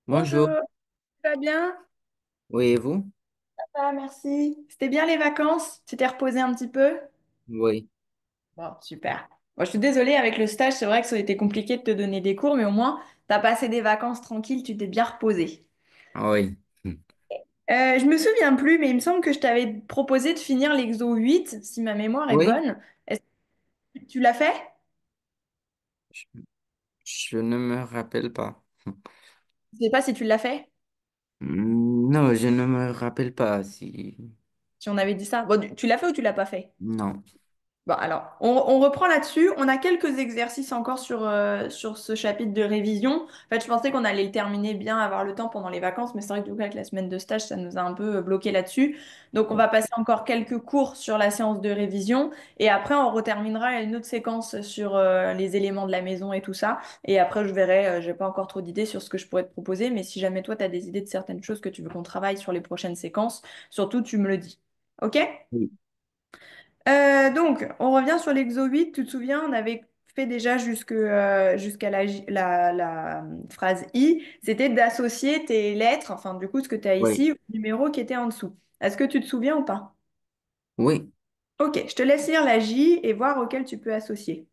Bonjour, Bonjour, ça va bien? oui, et vous? Ah, merci. C'était bien les vacances? Tu t'es reposé un petit peu? Oui, Bon, super. Moi, je suis désolée, avec le stage, c'est vrai que ça a été compliqué de te donner des cours, mais au moins, tu as passé des vacances tranquilles, tu t'es bien reposé. oui, Je me souviens plus, mais il me semble que je t'avais proposé de finir l'exo 8, si ma mémoire est oui, bonne. Est-ce que tu l'as fait? je, je ne me rappelle pas. Je sais pas si tu l'as fait, Non, je ne me rappelle pas si... si on avait dit ça. Bon, tu l'as fait ou tu l'as pas fait? Non, Bon, alors, on reprend là-dessus. On a quelques exercices encore sur ce chapitre de révision. En fait, je pensais qu'on allait le terminer bien, avoir le temps pendant les vacances, mais c'est vrai que du coup, avec la semaine de stage, ça nous a un peu bloqué là-dessus. Donc, on va passer encore quelques cours sur la séance de révision. Et après, on reterminera une autre séquence sur les éléments de la maison et tout ça. Et après, je verrai, j'ai pas encore trop d'idées sur ce que je pourrais te proposer, mais si jamais toi, tu as des idées de certaines choses que tu veux qu'on travaille sur les prochaines séquences, surtout, tu me le dis. OK? oui, Donc, on revient sur l'exo 8. Tu te souviens, on avait fait déjà jusqu'à la phrase I. C'était d'associer tes lettres, enfin, du coup, ce que tu as oui, ici, au numéro qui était en dessous. Est-ce que tu te souviens ou pas? oui, Ok, je te laisse lire la J et voir auquel tu peux associer.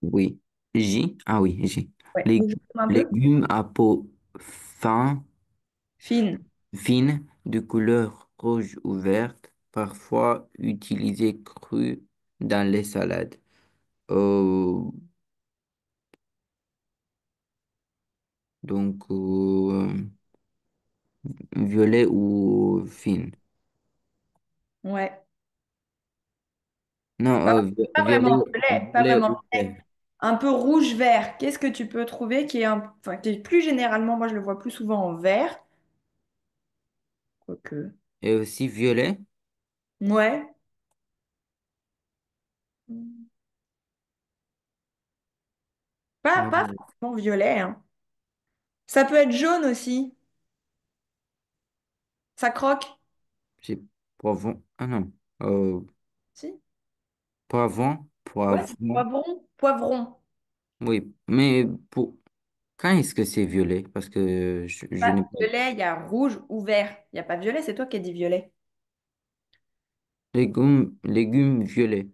oui. J, ah oui, J. Ouais, Lég- bouge un peu. Légumes à peau fin, Fine. fine, de couleur rouge ou verte, parfois utilisés crus dans les salades. Euh, donc, violet ou fine. Ouais. Non, Pas, pas vraiment violet, pas violet vraiment ou violet. vert. Un peu rouge-vert. Qu'est-ce que tu peux trouver qui est, enfin, qui est plus généralement, moi je le vois plus souvent en vert. Quoique. Et aussi violet. Ouais. Pas Euh, forcément violet, hein. Ça peut être jaune aussi. Ça croque. j'ai poivron. Ah non. Euh, Si? poivron. Ouais, c'est poivron. Poivron. Oui, mais quand est-ce que c'est violet? Parce que je Pas n'ai pas. violet, il y a rouge ou vert. Il n'y a pas violet, c'est toi qui as dit violet. Légumes violets.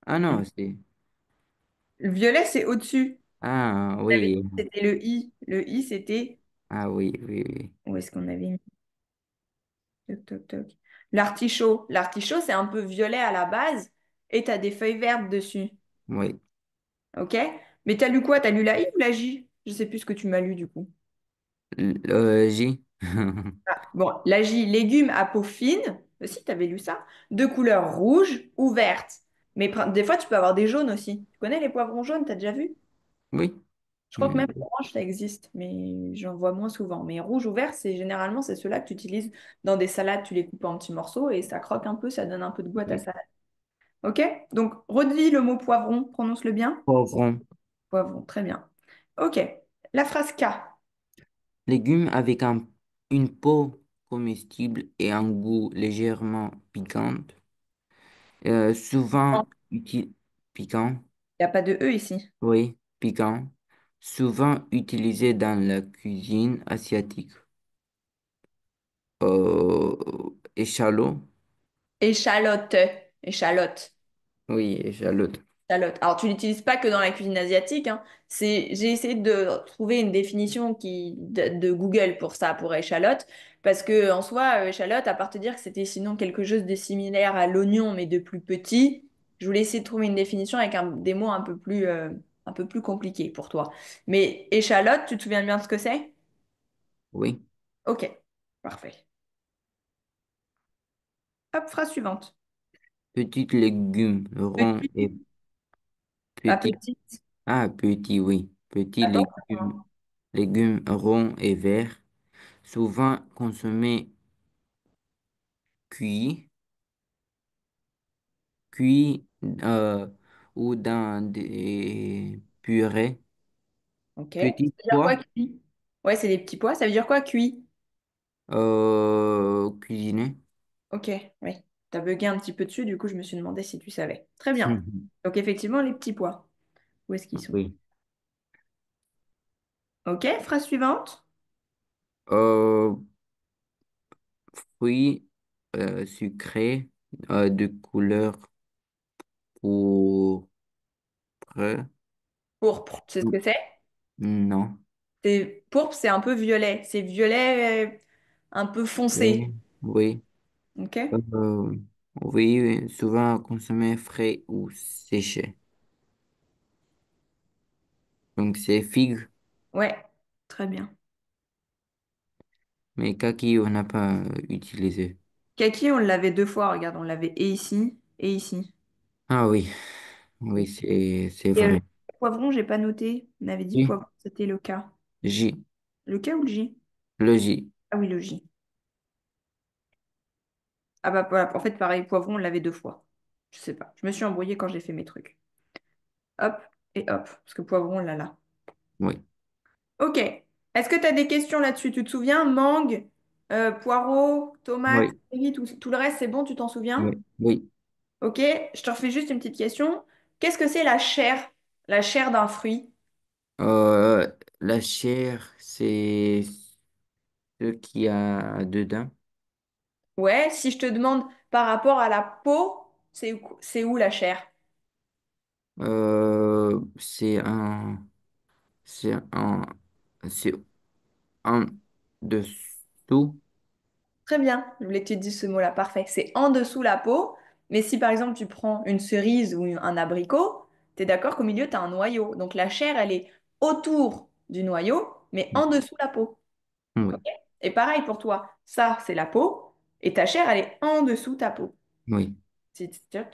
Ah non, c'est. Le violet, c'est au-dessus. Ah J'avais dit oui. que c'était le I. Le I, c'était... Ah oui, oui, oui. Où est-ce qu'on avait mis? Toc, toc, toc. L'artichaut. L'artichaut, c'est un peu violet à la base et tu as des feuilles vertes dessus. Oui. OK? Mais t'as lu quoi? T'as lu la I ou la J? Je sais plus ce que tu m'as lu du coup. J. Bon, la J, légumes à peau fine. Si, tu avais lu ça. De couleur rouge ou verte. Mais des fois, tu peux avoir des jaunes aussi. Tu connais les poivrons jaunes, t'as déjà vu? Oui. Je crois que même Hmm, orange, ça existe, mais j'en vois moins souvent. Mais rouge ou vert, c'est généralement c'est ceux-là que tu utilises dans des salades. Tu les coupes en petits morceaux et ça croque un peu, ça donne un peu de goût à ta oui. salade. OK? Donc, redis le mot poivron, prononce-le bien. Poivron. Poivron, très bien. OK. La phrase K. Légumes avec une peau comestible et un goût légèrement piquant. Il Souvent piquant. n'y a pas de E ici. Oui, piquant, souvent utilisé dans la cuisine asiatique. Échalote, Échalote. Échalote. oui, échalote. Échalote. Alors, tu l'utilises pas que dans la cuisine asiatique, hein. J'ai essayé de trouver une définition de Google pour ça, pour échalote, parce que en soi, échalote, à part te dire que c'était sinon quelque chose de similaire à l'oignon, mais de plus petit, je voulais essayer de trouver une définition avec des mots un peu plus compliqués pour toi. Mais échalote, tu te souviens bien de ce que c'est? Oui, Ok, parfait. Hop, phrase suivante. petits légumes ronds Petit, et pas petits. petite. Ah, petits, oui. Petits Attends. légumes ronds et verts, souvent consommés cuits, cuits ou dans des purées. Ok. Ça Petits veut dire quoi pois cuit? Ouais, c'est des petits pois. Ça veut dire quoi cuit? cuisinés. Ok, oui. T'as bugué un petit peu dessus, du coup, je me suis demandé si tu savais. Très bien. Donc, effectivement, les petits pois, où est-ce qu'ils sont? Oui. Ok, phrase suivante. Euh, Fruits sucrés de couleur pourpre. Pourpre, tu sais ce que c'est? Non. Pourpre, c'est un peu violet. C'est violet un peu foncé. Oui, oui. Ok? Euh, oui, oui, souvent consommé frais ou séché. Donc c'est figue, Ouais, très bien. mais kaki, on n'a pas utilisé. Kaki, on l'avait deux fois, regarde, on l'avait et ici et ici. Ah oui, oui, c'est Et vrai. poivron, j'ai pas noté. On avait dit Oui, poivron, c'était le cas. J, Le K ou le J? le J. Ah oui, le J. Ah bah voilà, en fait, pareil, poivron, on l'avait deux fois. Je sais pas. Je me suis embrouillée quand j'ai fait mes trucs. Hop et hop, parce que poivron, on l'a là. Oui, Ok. Est-ce que tu as des questions là-dessus? Tu te souviens? Mangue, poireau, tomate, oui, kiwi, tout le reste, c'est bon, tu t'en souviens? oui, oui. Ok. Je te refais juste une petite question. Qu'est-ce que c'est la chair? La chair d'un fruit? Euh, la chair, c'est ce qu'il y a dedans. Ouais, si je te demande par rapport à la peau, c'est où la chair? C'est c'est un, c'est en dessous. Très bien, je voulais que tu te dises ce mot-là, parfait. C'est en dessous la peau, mais si par exemple tu prends une cerise ou un abricot, tu es d'accord qu'au milieu, tu as un noyau. Donc la chair, elle est autour du noyau, mais en dessous la peau. Ok. Oui, Et pareil pour toi, ça, c'est la peau, et ta chair, elle est en dessous ta peau. oui,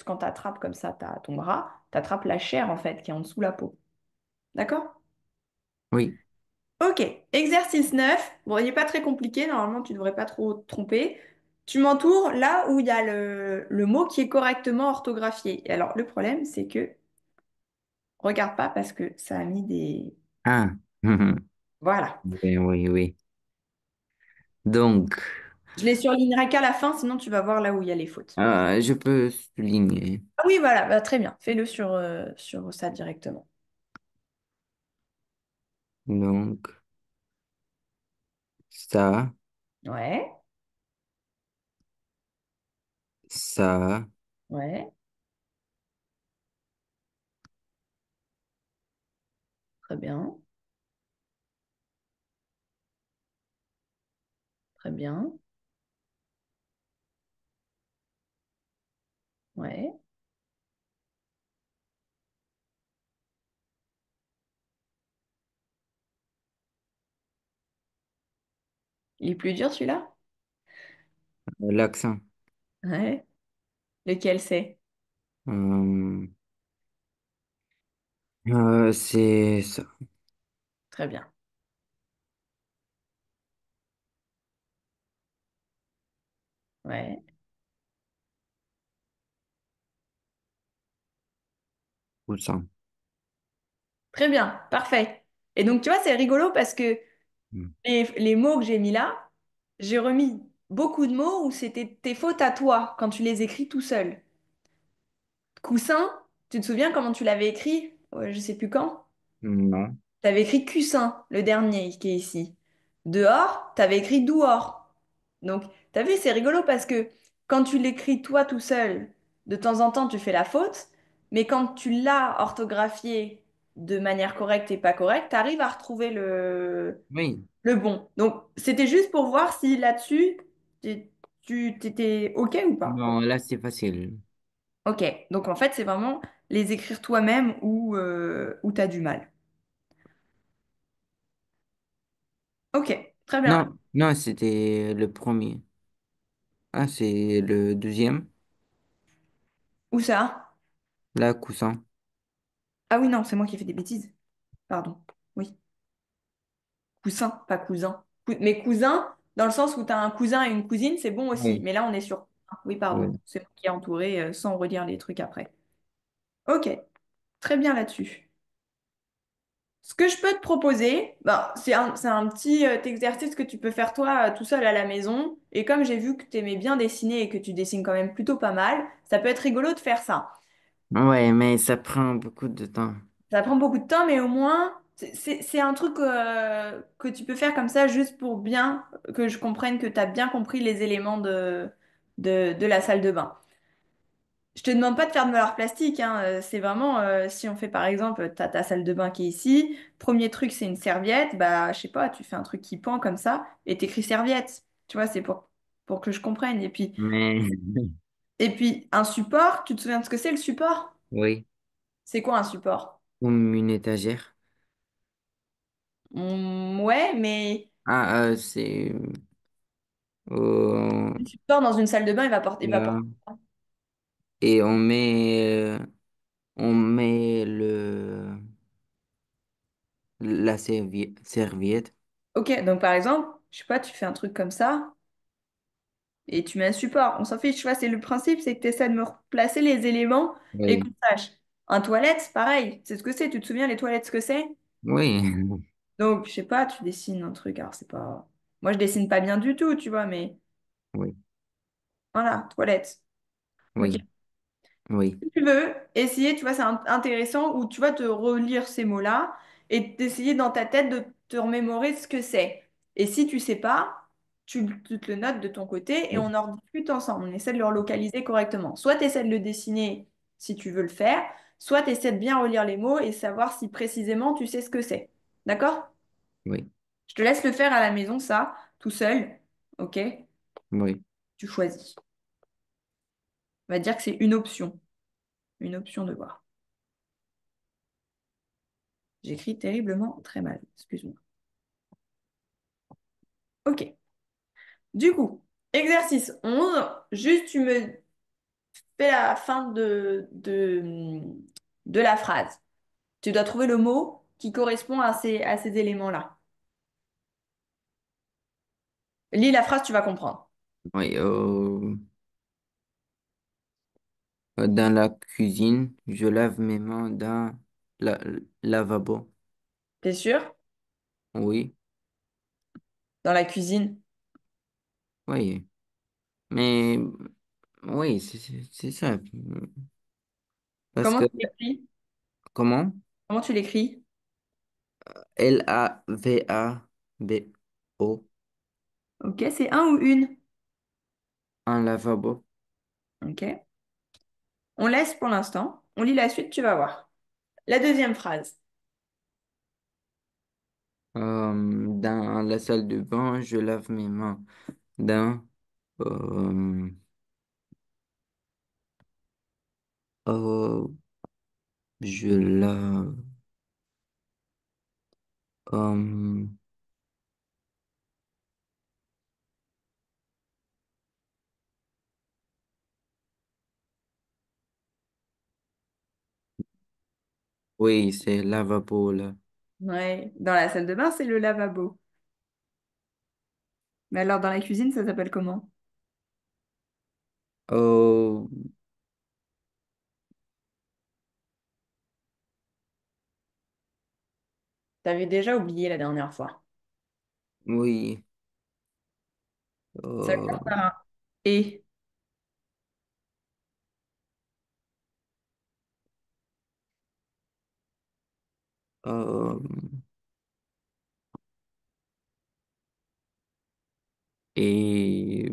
Quand tu attrapes comme ça ton bras, tu attrapes la chair en fait qui est en dessous la peau. D'accord? oui. Ok, exercice 9. Bon, il n'est pas très compliqué, normalement tu ne devrais pas trop te tromper. Tu m'entoures là où il y a le mot qui est correctement orthographié. Et alors, le problème, c'est que, regarde pas parce que ça a mis des... Ah, Voilà. oui, oui, oui. Donc, Je les surlignerai qu'à la fin, sinon tu vas voir là où il y a les fautes. je peux souligner. Ah oui, voilà, bah, très bien. Fais-le sur ça directement. Donc, ça, Ouais, ça, ouais, très bien, très bien. Ouais. Il est plus dur celui-là? l'accent. Ouais. Lequel c'est? Euh, c'est ça. Très bien. Ouais. Ou ça. Très bien, parfait. Et donc, tu vois, c'est rigolo parce que Mm. les mots que j'ai mis là, j'ai remis beaucoup de mots où c'était tes fautes à toi quand tu les écris tout seul. Coussin, tu te souviens comment tu l'avais écrit? Ouais, je sais plus quand. Non. Tu avais écrit cussin, le dernier qui est ici. Dehors, tu avais écrit dehors. Donc, tu as vu, c'est rigolo parce que quand tu l'écris toi tout seul, de temps en temps, tu fais la faute, mais quand tu l'as orthographié de manière correcte et pas correcte, tu arrives à retrouver Oui. le bon. Donc, c'était juste pour voir si là-dessus, tu t'étais OK ou pas. Bon, là, c'est facile. OK. Donc, en fait, c'est vraiment les écrire toi-même ou tu as du mal. OK. Très bien. Non, non, c'était le premier. Ah, c'est le deuxième. Où ça? Là, coussin. Ah oui, non, c'est moi qui ai fait des bêtises. Pardon. Oui. Coussin, pas cousin. Mais cousin, dans le sens où tu as un cousin et une cousine, c'est bon aussi. Oui. Mais là, on est sur... Oui, pardon. Oui. C'est moi qui ai entouré sans relire les trucs après. OK. Très bien là-dessus. Ce que je peux te proposer, ben, c'est un petit exercice que tu peux faire toi tout seul à la maison. Et comme j'ai vu que tu aimais bien dessiner et que tu dessines quand même plutôt pas mal, ça peut être rigolo de faire ça. Ouais, mais ça prend beaucoup de temps. Ça prend beaucoup de temps, mais au moins, C'est un truc que tu peux faire comme ça juste pour bien que je comprenne que tu as bien compris les éléments de la salle de bain. Je te demande pas de faire de l'art plastique, hein, c'est vraiment, si on fait par exemple, tu as ta salle de bain qui est ici, premier truc c'est une serviette, bah je sais pas, tu fais un truc qui pend comme ça et t'écris serviette. Tu vois, c'est pour que je comprenne. Mais Et puis un support, tu te souviens de ce que c'est le support? oui, C'est quoi un support? comme une étagère. Ouais, mais Ah, c'est euh, le support dans une salle de bain, il va porter. là, et on met la serviette. Ok, donc par exemple, je sais pas, tu fais un truc comme ça et tu mets un support. On s'en fiche, tu vois, c'est le principe, c'est que tu essaies de me replacer les éléments et qu'on Oui, sache. Un toilette, c'est pareil, c'est ce que c'est. Tu te souviens les toilettes, ce que c'est? oui, Donc, je sais pas, tu dessines un truc. Alors, c'est pas. Moi, je dessine pas bien du tout, tu vois, mais oui, voilà, toilette. Ok. oui, oui, Si tu veux essayer, tu vois, c'est intéressant où tu vas te relire ces mots-là et d'essayer dans ta tête de te remémorer ce que c'est. Et si tu sais pas, tu te le notes de ton côté et oui, on en discute ensemble. On essaie de le relocaliser correctement. Soit tu essaies de le dessiner si tu veux le faire, soit tu essaies de bien relire les mots et savoir si précisément tu sais ce que c'est. D'accord? oui, Je te laisse le faire à la maison, ça, tout seul. Ok? oui, Tu choisis. On va dire que c'est une option de voir. J'écris terriblement très mal, excuse-moi. Ok. Du coup, exercice 11. Juste tu me fais la fin de la phrase. Tu dois trouver le mot qui correspond à ces éléments-là. Lis la phrase, tu vas comprendre. oui. Dans la cuisine, je lave mes mains dans la lavabo. T'es sûr? Oui, Dans la cuisine. oui. Mais oui, c'est ça. Parce Comment que, tu l'écris? comment? Comment tu l'écris? Lavabo. Ok, c'est un ou une. Un lavabo. Ok. On laisse pour l'instant. On lit la suite, tu vas voir. La deuxième phrase. Dans la salle de bain, je lave mes mains. Dans, euh, euh, je lave, euh, oui, c'est lavabo là. Ouais. Dans la salle de bain, c'est le lavabo. Mais alors, dans la cuisine, ça s'appelle comment? Oh, T'avais déjà oublié la dernière fois. oui. Ça Euh, commence par un et. euh, et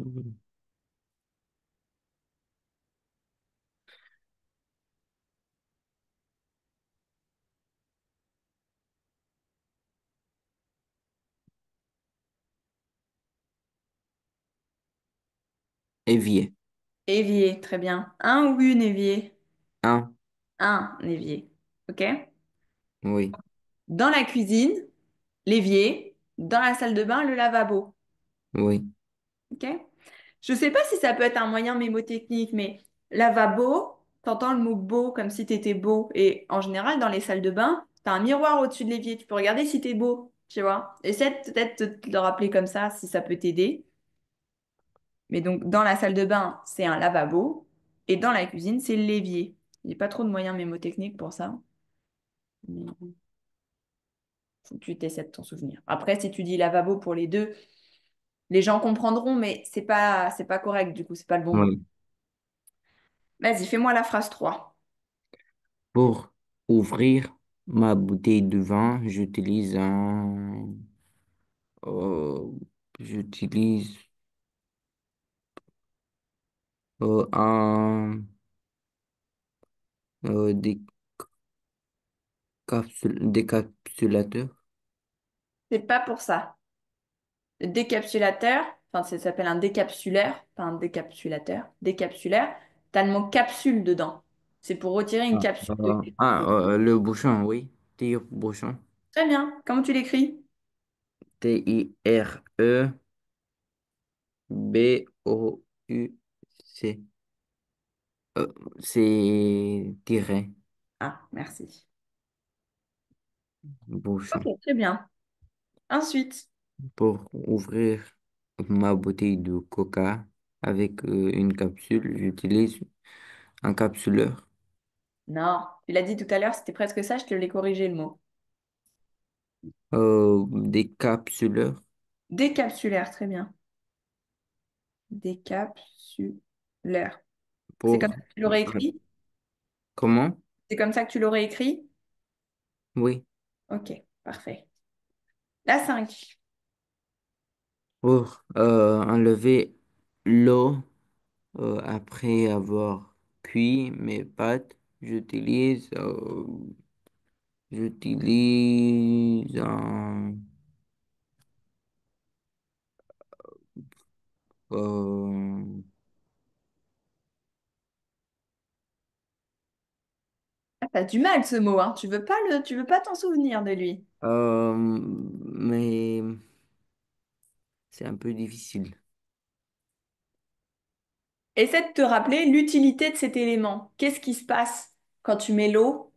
évier. Évier, très bien. Un ou une évier? Un, Un évier. OK? oui, Dans la cuisine, l'évier. Dans la salle de bain, le lavabo. oui, OK? Je sais pas si ça peut être un moyen mémotechnique, mais lavabo, t'entends le mot beau comme si t'étais beau. Et en général, dans les salles de bain, t'as un miroir au-dessus de l'évier. Tu peux regarder si t'es beau, tu vois. Essaie peut-être de te le rappeler comme ça, si ça peut t'aider. Mais donc, dans la salle de bain, c'est un lavabo. Et dans la cuisine, c'est l'évier. Il n'y a pas trop de moyens mémotechniques pour ça. Mais faut que tu t'essaies de t'en souvenir. Après, si tu dis lavabo pour les deux, les gens comprendront, mais c'est pas correct, du coup, c'est pas le bon mot. oui. Vas-y, fais-moi la phrase 3. Pour ouvrir ma bouteille de vin, euh, j'utilise un euh, des décapsulateur. C'est pas pour ça. Le décapsulateur, enfin, ça s'appelle un décapsulaire, pas un décapsulateur, décapsulaire, t'as le mot capsule dedans. C'est pour retirer une capsule de quelque chose. Le bouchon, oui. Tire-bouchon. Très bien. Comment tu l'écris? Tire-bouc. C'est tirer, Ah, merci. bouchon. Ok, très bien. Ensuite, Pour ouvrir ma bouteille de coca avec une capsule, j'utilise un capsuleur. non, tu l'as dit tout à l'heure, c'était presque ça, je te l'ai corrigé le mot. Des capsuleurs Décapsulaire, très bien. Décapsulaire. C'est comme pour... ça que tu l'aurais écrit? Comment? C'est comme ça que tu l'aurais écrit? Oui. Ok, parfait. La 5. Pour enlever l'eau après avoir cuit mes pâtes, j'utilise euh, Ah, t'as du mal ce mot, hein. Tu veux pas t'en souvenir de lui. mais c'est un peu difficile. Essaie de te rappeler l'utilité de cet élément. Qu'est-ce qui se passe quand tu mets l'eau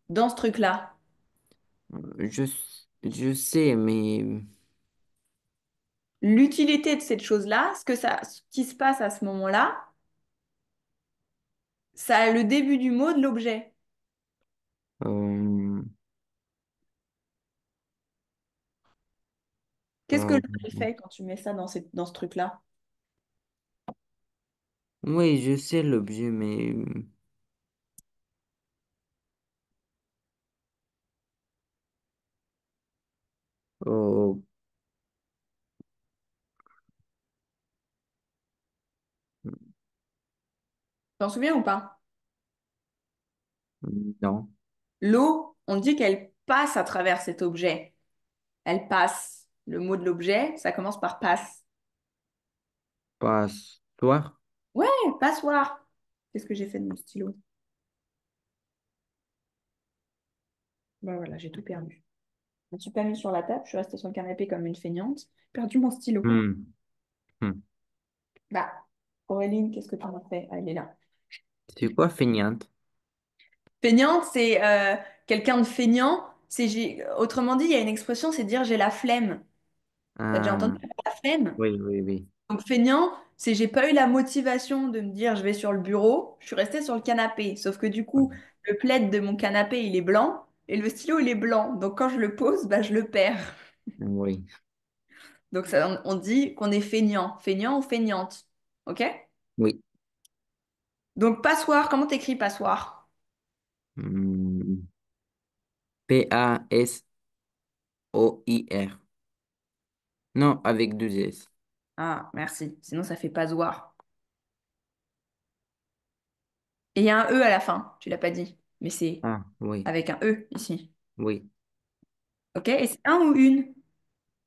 dans ce truc-là? Je sais, mais L'utilité de cette chose-là, ce qui se passe à ce moment-là, ça a le début du mot de l'objet. euh, Qu'est-ce que euh, l'objet fait quand tu mets ça dans ce truc-là? oui, je sais l'objet, mais oh, T'en souviens ou pas? non, L'eau, on dit qu'elle passe à travers cet objet. Elle passe. Le mot de l'objet, ça commence par passe. passoire. Ouais, passoire. Qu'est-ce que j'ai fait de mon stylo? Bah voilà, j'ai tout perdu. Je me suis pas mise sur la table, je suis restée sur le canapé comme une feignante. Perdu mon stylo. Hmm, hmm. Bah, Auréline, qu'est-ce que tu en as fait? Ah, elle est là. C'est quoi feignante? Feignante, c'est quelqu'un de feignant. Autrement dit, il y a une expression, c'est dire j'ai la flemme. T'as déjà entendu Ah, la flemme? oui, oui, oui. Donc feignant, c'est j'ai pas eu la motivation de me dire je vais sur le bureau, je suis restée sur le canapé. Sauf que du coup, le plaid de mon canapé, il est blanc et le stylo, il est blanc. Donc quand je le pose, bah, je le perds. Oui, Donc ça, on dit qu'on est feignant. Feignant ou feignante. OK? oui. Donc passoire, comment t'écris passoire? Hmm. Passoir. Non, avec deux S. Ah, merci. Sinon, ça fait pasoir. Et il y a un E à la fin, tu l'as pas dit. Mais c'est Ah, oui, avec un E ici. oui. OK? Et c'est un ou une?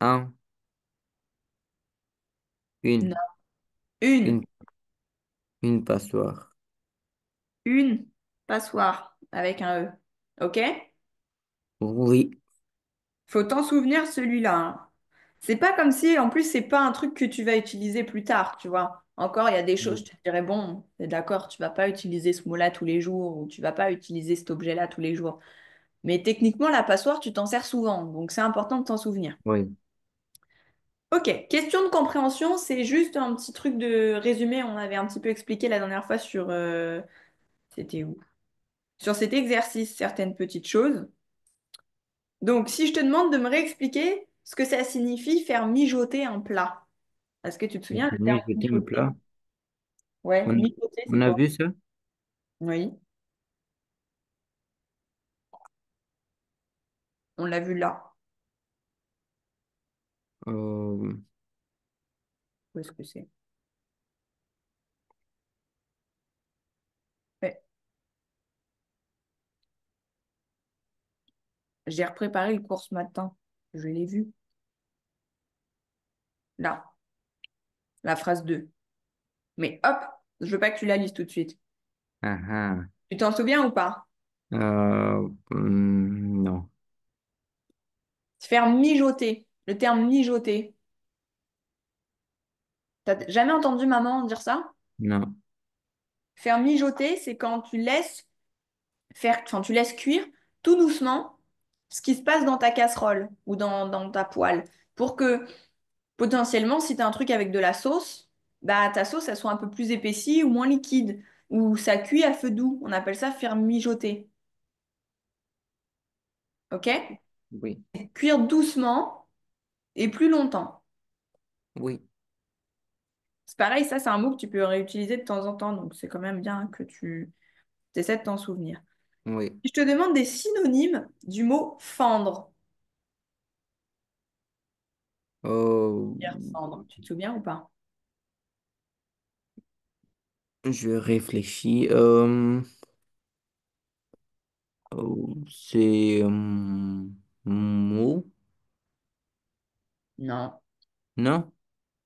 Un, une, Non. Une. une, une passoire. Une passoire avec un E. OK? Oui, Faut t'en souvenir celui-là, hein. C'est pas comme si, en plus, c'est pas un truc que tu vas utiliser plus tard, tu vois. Encore, il y a des choses, oui, je te dirais, bon, t'es d'accord, tu vas pas utiliser ce mot-là tous les jours ou tu vas pas utiliser cet objet-là tous les jours. Mais techniquement, la passoire, tu t'en sers souvent, donc c'est important de t'en souvenir. oui. Ok, question de compréhension, c'est juste un petit truc de résumé. On avait un petit peu expliqué la dernière fois sur... c'était où? Sur cet exercice, certaines petites choses. Donc, si je te demande de me réexpliquer ce que ça signifie faire mijoter un plat. Est-ce que tu te souviens le terme Jeter un mijoter? plat. Ouais, On, mijoter, c'est on a quoi? vu ça? Oui. On l'a vu là. Euh, Où est-ce que c'est? Ouais. J'ai repréparé le cours ce matin. Je l'ai vu. Là, la phrase 2. Mais hop, je veux pas que tu la lises tout de suite. ah, ah. Tu t'en souviens ou pas? Non, Faire mijoter. Le terme mijoter. T'as jamais entendu maman dire ça? non, Faire mijoter, c'est quand tu laisses enfin, tu laisses cuire tout doucement ce qui se passe dans ta casserole ou dans ta poêle pour que potentiellement, si tu as un truc avec de la sauce, bah ta sauce elle soit un peu plus épaissie ou moins liquide ou ça cuit à feu doux. On appelle ça faire mijoter. OK? oui, Cuire doucement et plus longtemps. oui, C'est pareil, ça c'est un mot que tu peux réutiliser de temps en temps, donc c'est quand même bien que tu essaies de t'en souvenir. oui. Je te demande des synonymes du mot fendre. Euh, Dire fendre, tu te souviens ou pas? je réfléchis. C'est mou? Non, Non?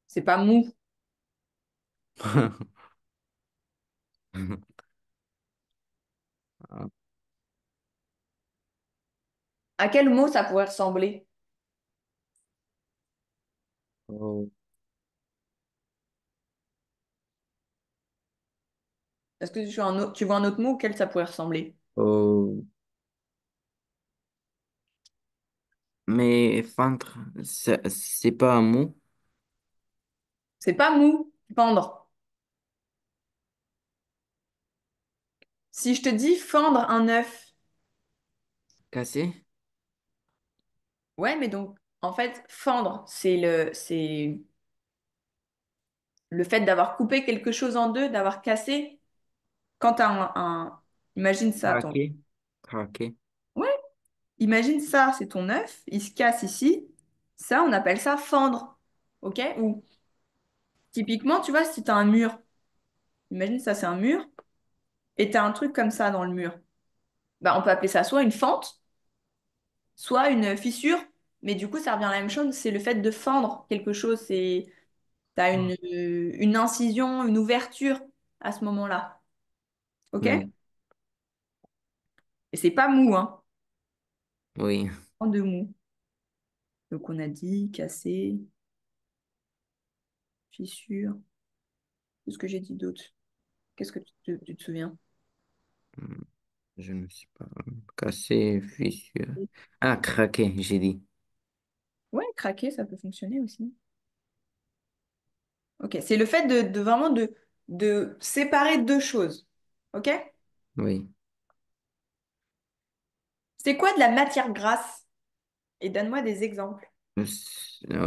c'est pas mou. À quel mot ça pourrait ressembler? Euh, Est-ce que tu vois un autre mot auquel ça pourrait ressembler? euh, mais fendre, c'est pas un mot C'est pas mou, fendre. Si je te dis fendre un œuf, cassé? ouais, mais donc, en fait, fendre, c'est le fait d'avoir coupé quelque chose en deux, d'avoir cassé. Quand t'as imagine ça, ton, Craqué? Craqué? ouais, imagine ça, c'est ton œuf, il se casse ici. Ça, on appelle ça fendre. OK? Ou typiquement, tu vois, si t'as un mur, imagine ça, c'est un mur, et t'as un truc comme ça dans le mur. Bah, on peut appeler ça soit une fente, soit une fissure, mais du coup, ça revient à la même chose, c'est le fait de fendre quelque chose, c'est t'as Ah. une incision, une ouverture à ce moment-là. OK? Oui, Et c'est pas mou, hein, oui. pas de mou. Donc on a dit cassé, fissure, tout ce que j'ai dit d'autre. Qu'est-ce que tu te souviens? Je ne sais pas. Cassé, fissure. Ah, craqué, j'ai dit. Ouais, craquer, ça peut fonctionner aussi. OK, c'est le fait de vraiment de séparer deux choses. OK? Oui. C'est quoi de la matière grasse? Et donne-moi des exemples.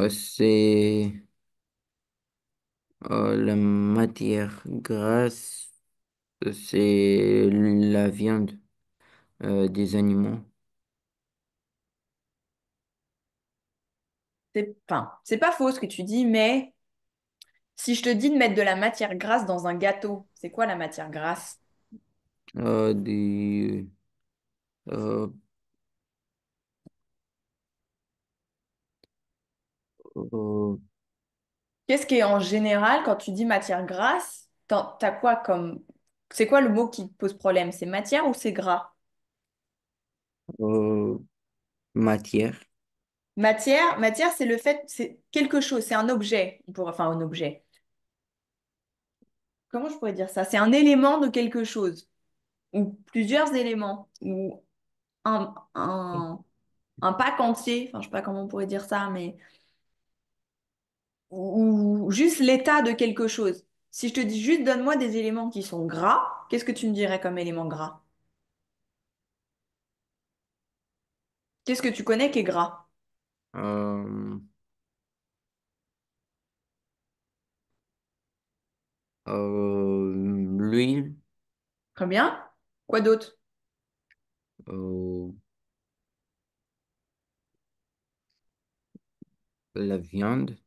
C'est la matière grasse, c'est la viande des animaux. Enfin, c'est pas faux ce que tu dis, mais si je te dis de mettre de la matière grasse dans un gâteau, c'est quoi la matière grasse? Des, euh, euh, Qu'est-ce qui est en général, quand tu dis matière grasse, t'as quoi comme... C'est quoi le mot qui te pose problème? C'est matière ou c'est gras? euh, matière. Matière, c'est le fait, c'est quelque chose, c'est un objet. Enfin, un objet. Comment je pourrais dire ça? C'est un élément de quelque chose, ou plusieurs éléments, ou un, un, un pack entier. Enfin, je sais pas comment on pourrait dire ça, mais... Ou juste l'état de quelque chose. Si je te dis juste donne-moi des éléments qui sont gras, qu'est-ce que tu me dirais comme élément gras? Qu'est-ce que tu connais qui est gras? Euh, l'huile. Très bien. Quoi d'autre? euh, la viande,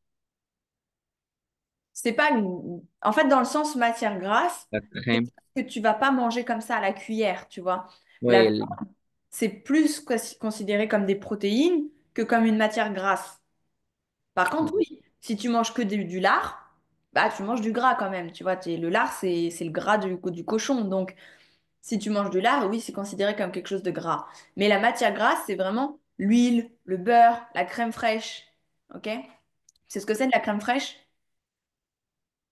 C'est pas En fait, dans le sens matière grasse, la c'est crème. que tu vas pas manger comme ça à la cuillère, tu vois. La Ouais, c'est plus considéré comme des protéines que comme une matière grasse. Par contre, oui, si tu manges que du lard, bah tu manges du gras quand même, tu vois. Le lard, c'est le gras du cochon. Donc, si tu manges du lard, oui, c'est considéré comme quelque chose de gras. Mais la matière grasse, c'est vraiment l'huile, le beurre, la crème fraîche. OK? C'est ce que c'est de la crème fraîche?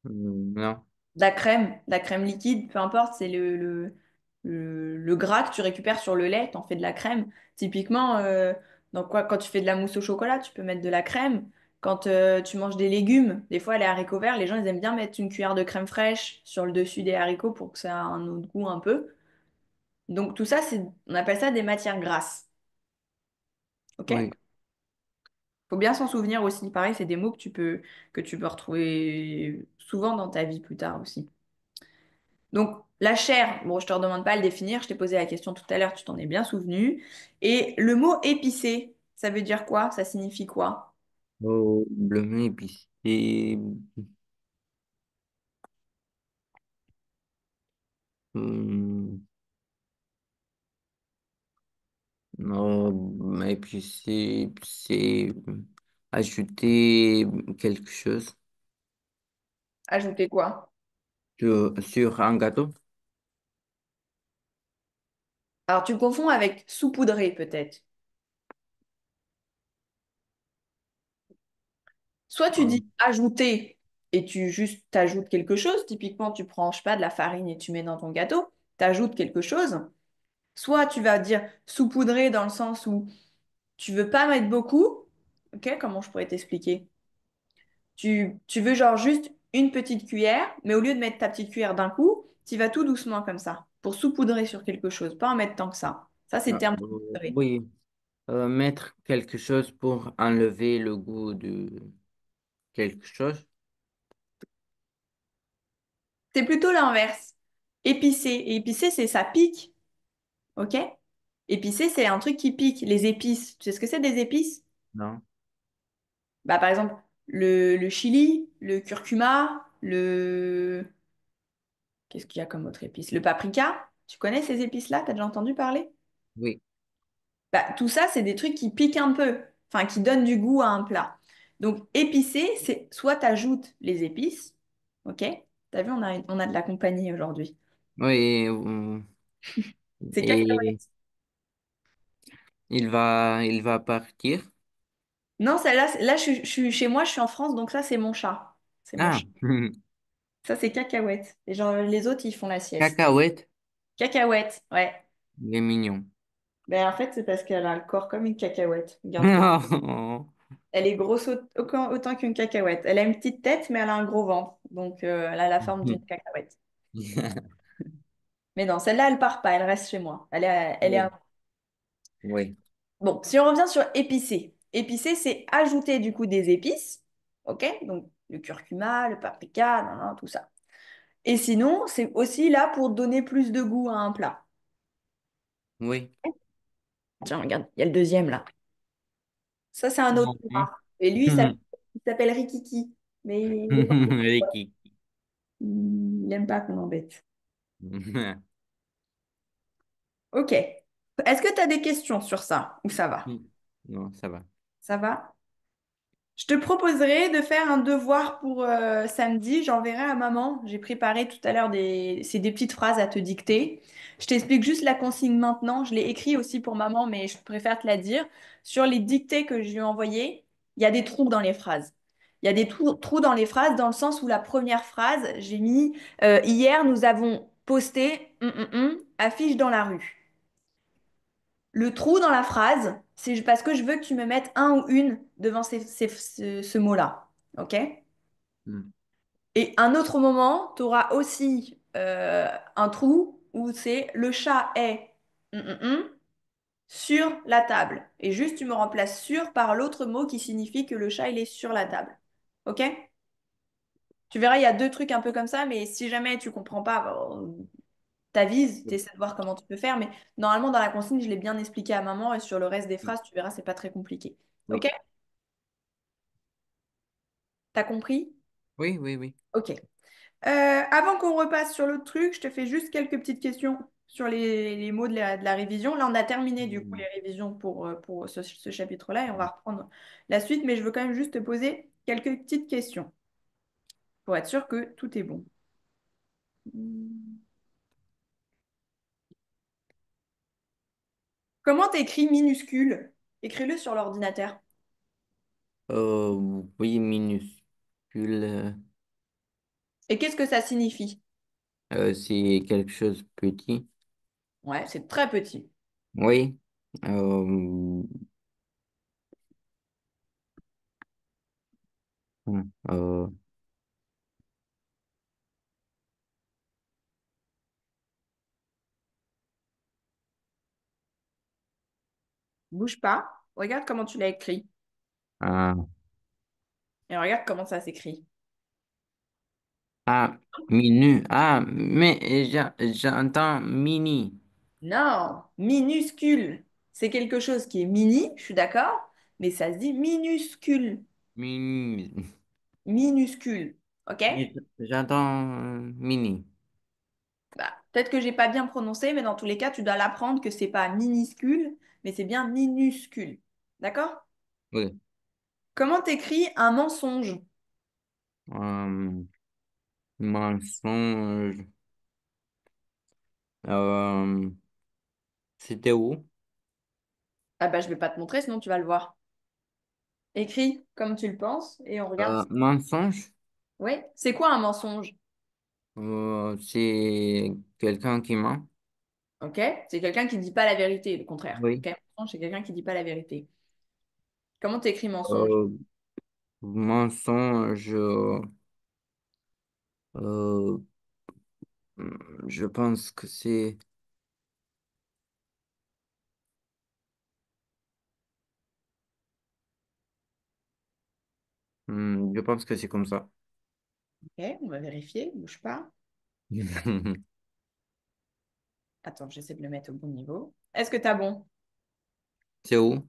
non, De la crème liquide, peu importe, c'est le gras que tu récupères sur le lait, t'en fais de la crème. Typiquement, donc quoi, quand tu fais de la mousse au chocolat, tu peux mettre de la crème. Quand tu manges des légumes, des fois les haricots verts, les gens ils aiment bien mettre une cuillère de crème fraîche sur le dessus des haricots pour que ça ait un autre goût un peu. Donc tout ça, on appelle ça des matières grasses. OK? oui. Faut bien s'en souvenir aussi. Pareil, c'est des mots que tu peux retrouver souvent dans ta vie plus tard aussi. Donc, la chair, bon, je te redemande pas à le définir, je t'ai posé la question tout à l'heure, tu t'en es bien souvenu. Et le mot épicé, ça veut dire quoi? Ça signifie quoi? Oh, le mets épicé. hum, non, épicé, c'est ajouter quelque chose Ajouter quoi? sur un gâteau. Alors, tu confonds avec saupoudrer peut-être. Soit tu Hum, dis ajouter et tu juste t'ajoutes quelque chose. Typiquement, tu prends, je sais pas, de la farine et tu mets dans ton gâteau. T'ajoutes quelque chose. Soit tu vas dire saupoudrer dans le sens où tu veux pas mettre beaucoup. Ok, comment je pourrais t'expliquer? Tu veux genre juste une petite cuillère, mais au lieu de mettre ta petite cuillère d'un coup, tu vas tout doucement comme ça, pour saupoudrer sur quelque chose, pas en mettre tant que ça. Ça, c'est le terme saupoudrer. oui, mettre quelque chose pour enlever le goût de quelque chose. C'est plutôt l'inverse. Épicé. Et épicé, c'est ça pique, ok? Épicé, c'est un truc qui pique. Les épices, tu sais ce que c'est des épices? Non, Bah, par exemple, le chili, le curcuma, le... Qu'est-ce qu'il y a comme autre épice? Le paprika. Tu connais ces épices-là? T'as déjà entendu parler? oui, Bah, tout ça, c'est des trucs qui piquent un peu, enfin qui donnent du goût à un plat. Donc épicé, c'est soit tu ajoutes les épices, ok? T'as vu, on a de la compagnie aujourd'hui. oui, C'est et cacahuètes. il va partir. Non, celle-là, là, je suis chez moi, je suis en France, donc ça, c'est mon chat. C'est mon Ah, chat. Ça, c'est cacahuète. Et genre, les autres, ils font la sieste. cacahuète, Cacahuète, ouais. il est mignon. Ben, en fait, c'est parce qu'elle a le corps comme une cacahuète. Regarde-toi. Elle est grosse autant qu'une cacahuète. Elle a une petite tête, mais elle a un gros ventre. Donc, elle a la forme d'une cacahuète. Mais non, celle-là, elle part pas, elle reste chez moi. Elle est Oui, oui, Bon, si on revient sur épicé. Épicé, c'est ajouter du coup des épices. OK? Donc, le curcuma, le paprika, nan, nan, tout ça. Et sinon, c'est aussi là pour donner plus de goût à un plat. oui. Tiens, regarde, il y a le deuxième là. Ça, c'est un autre Mhm. rat. Et lui, il s'appelle Rikiki. Mais Ricky. il n'aime pas qu'on l'embête. OK. Est-ce que tu as des questions sur ça? Ou ça va? Non, ça va. Ça va? Je te proposerais de faire un devoir pour samedi. J'enverrai à maman. J'ai préparé tout à l'heure c'est des petites phrases à te dicter. Je t'explique juste la consigne maintenant. Je l'ai écrit aussi pour maman, mais je préfère te la dire. Sur les dictées que je lui ai envoyées, il y a des trous dans les phrases. Il y a des trous dans les phrases dans le sens où la première phrase, j'ai mis hier, nous avons posté affiche dans la rue. Le trou dans la phrase, c'est parce que je veux que tu me mettes un ou une devant ce mot-là. OK? Mm. Et un autre moment, tu auras aussi un trou où c'est le chat est hum, hum, hum sur la table. Et juste, tu me remplaces sur par l'autre mot qui signifie que le chat, il est sur la table. OK? Tu verras, il y a deux trucs un peu comme ça, mais si jamais tu comprends pas, t'avises, tu essaies de voir comment tu peux faire. Mais normalement, dans la consigne, je l'ai bien expliqué à maman et sur le reste des phrases, tu verras, c'est pas très compliqué. OK? Oui. T'as compris? Oui, oui, oui. Ok. Avant qu'on repasse sur l'autre truc, je te fais juste quelques petites questions sur les mots de la révision. Là, on a terminé du coup Hmm. les révisions pour ce chapitre-là et on va reprendre la suite, mais je veux quand même juste te poser quelques petites questions pour être sûr que tout est bon. Comment t'écris minuscule? Écris-le sur l'ordinateur. Oui, minuscule, Et qu'est-ce que ça signifie? c'est quelque chose de petit. Ouais, c'est très petit. Oui. Euh, hmm, Bouge pas. Regarde comment tu l'as écrit. ah, Et regarde comment ça s'écrit. mais j'entends mini. Non, minuscule. C'est quelque chose qui est mini, je suis d'accord, mais ça se dit minuscule. Mini. Minuscule. OK? J'entends mini. Bah, peut-être que j'ai pas bien prononcé, mais dans tous les cas, tu dois l'apprendre que c'est pas minuscule, mais c'est bien minuscule. D'accord? Oui. Comment t'écris un mensonge? Euh, Mensonge. Euh, C'était où? Ah bah je vais pas te montrer, sinon tu vas le voir. Écris comme tu le penses et on regarde. Mensonge. Oui, c'est quoi un mensonge? C'est quelqu'un qui ment. OK? C'est quelqu'un qui dit pas la vérité, le contraire. Oui. OK? Un mensonge, c'est quelqu'un qui dit pas la vérité. Comment t'écris mensonge? Euh, Mensonge. Euh, je pense que je pense que c'est comme ça. OK, on va vérifier, bouge pas. Attends, j'essaie de le mettre au bon niveau. Est-ce que t'as bon? C'est où?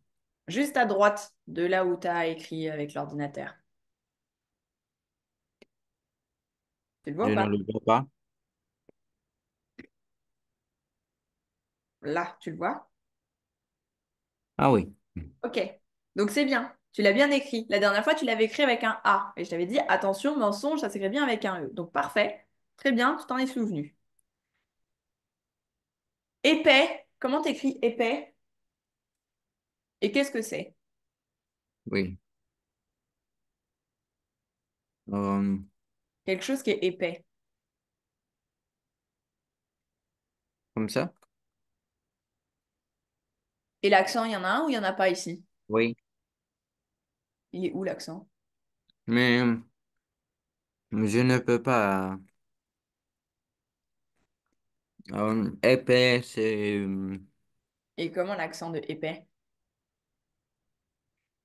Juste à droite de là où t'as écrit avec l'ordinateur. Tu le vois Je ou ne pas? le vois pas. Là, tu le vois? Ah oui. OK. Donc c'est bien. Tu l'as bien écrit. La dernière fois, tu l'avais écrit avec un A. Et je t'avais dit, attention, mensonge, ça s'écrit bien avec un E. Donc parfait. Très bien, tu t'en es souvenu. Épais. Comment t'écris épais? Et qu'est-ce que c'est? Oui. Euh, Quelque chose qui est épais. Comme ça? Et l'accent, il y en a un ou il n'y en a pas ici? Oui. Il est où l'accent? Mais je ne peux pas. Épais, c'est Et comment l'accent de épais?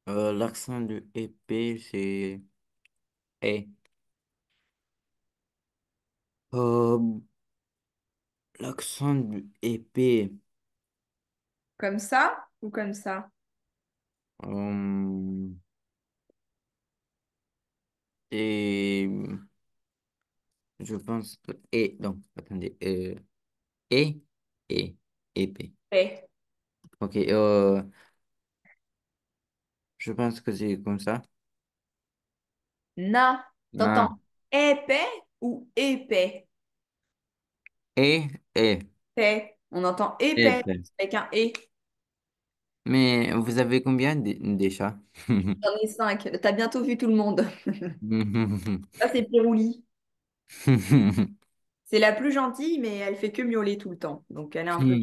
l'accent de épais, c'est est. Euh, L'accent de épais, Comme ça ou comme ça? euh, et je pense que et donc attendez et et épais. Épais. Ok. Je pense que c'est comme ça. Na. Ah, T'entends épais ou épais? et et Épais. On entend épais épais. avec un E. Mais vous avez combien de chats? J'en ai cinq. T'as bientôt vu tout le monde. Ça, c'est Pérouli. C'est la plus gentille, mais elle fait que miauler tout le temps. Donc, elle est un peu... Tu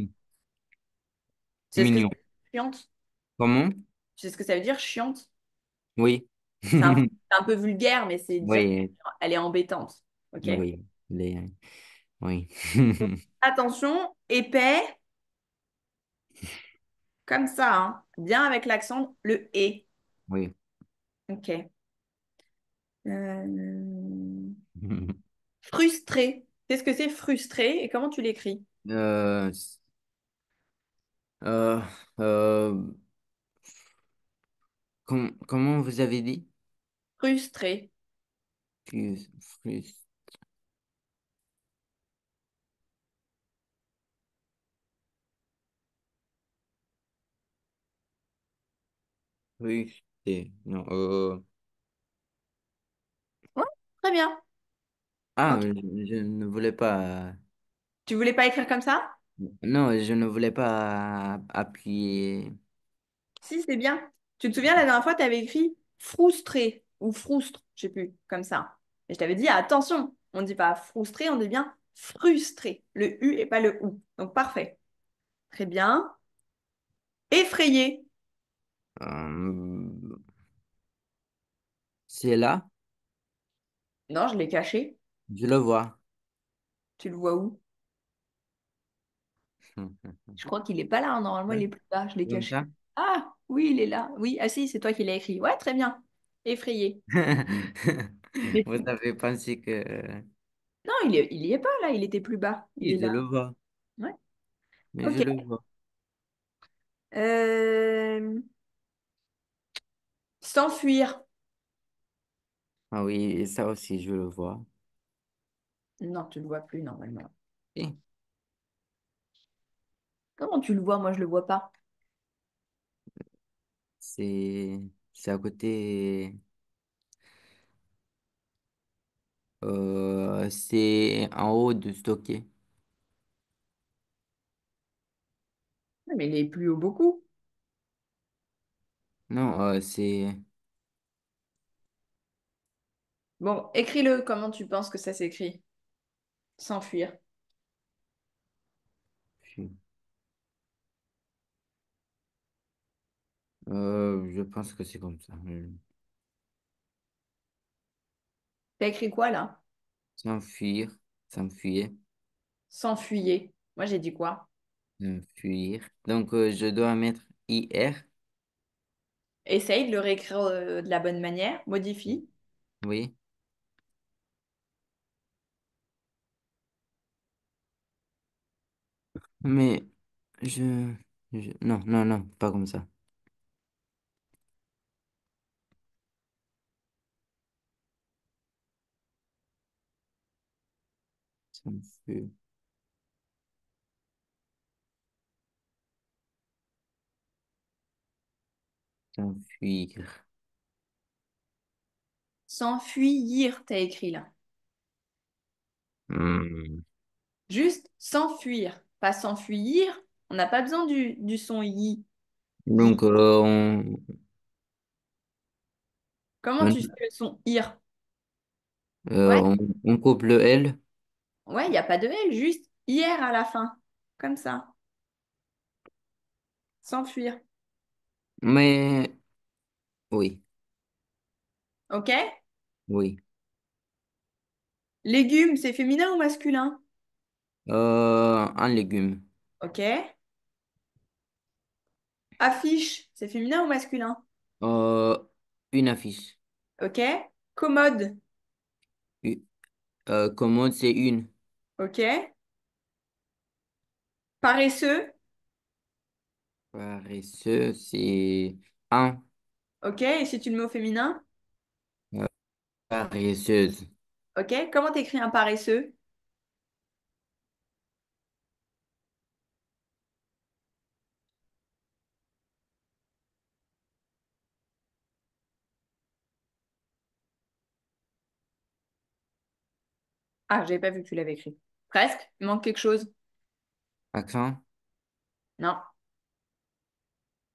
sais ce que Mignon. c'est chiante? Comment? Tu sais ce que ça veut dire chiante? Oui. C'est un peu vulgaire, mais c'est dire Oui, qu'elle est embêtante. OK? oui, oui. Attention, épais, comme ça, hein. Bien avec l'accent, le et. Oui. OK. Euh, Frustré. Qu'est-ce que c'est frustré et comment tu l'écris? Euh, euh, euh, comment vous avez dit? Frustré. Frus- Frustré. Non, Ouais, très bien. ah, Ok. je ne voulais pas. Tu voulais pas écrire comme ça? Non, je ne voulais pas appuyer. Si, c'est bien. Tu te souviens, la dernière fois, tu avais écrit frustré ou frustre, je sais plus, comme ça. Et je t'avais dit, attention, on ne dit pas frustré, on dit bien frustré. Le U et pas le OU. Donc, parfait. Très bien. Effrayé. euh, c'est là, Non, je l'ai caché. je le vois. Tu le vois où? Je crois qu'il est pas là, hein. Normalement, il Ouais, est plus là. Je l'ai comme caché. ça. Ah, oui, il est là. Oui, ah si, c'est toi qui l'as écrit. Ouais, très bien. Effrayé. Mais- Vous avez pensé que... Non, il y est pas là. Il était plus bas. Il Oui, est je là. le vois, Ouais. mais je Ok. le vois. Euh, S'enfuir. Ah oui, et ça aussi, je le vois. Non, tu le vois plus normalement. Et Comment tu le vois? Moi, je le vois pas. c'est c'est à côté, c'est en haut de stocker. Ouais, mais il est plus haut beaucoup. Non, c'est... Bon, écris-le. Comment tu penses que ça s'écrit? S'enfuir. Je pense que c'est comme ça. T'as écrit quoi là? S'enfuir, s'enfuir, S'enfuyer. Moi, j'ai dit quoi? s'enfuir. Donc, je dois mettre IR. Essaye de le réécrire de la bonne manière. Modifie. Oui, mais je, non, non, non, pas comme ça. S'enfuir, s'enfuir. S'enfuir, t'as écrit là. Hmm. Juste s'enfuir. Pas s'enfuir. On n'a pas besoin du son i. I. Donc, Comment on, tu sais le son ir? Ouais, on coupe le L, ouais, il n'y a pas de L, juste hier à la fin. Comme ça. S'enfuir. mais oui, Ok? oui. Légumes, c'est féminin ou masculin? Un légume. Ok. Affiche, c'est féminin ou masculin? Euh, une affiche. Ok. Commode. U- commode, c'est une. Ok. Paresseux. Paresseux, c'est un. Ok. Et si tu le mets au féminin? Euh, paresseuse. Ok. Comment t'écris un paresseux? Ah, j'avais pas vu que tu l'avais écrit. Presque. Il manque quelque chose. Accent. Non.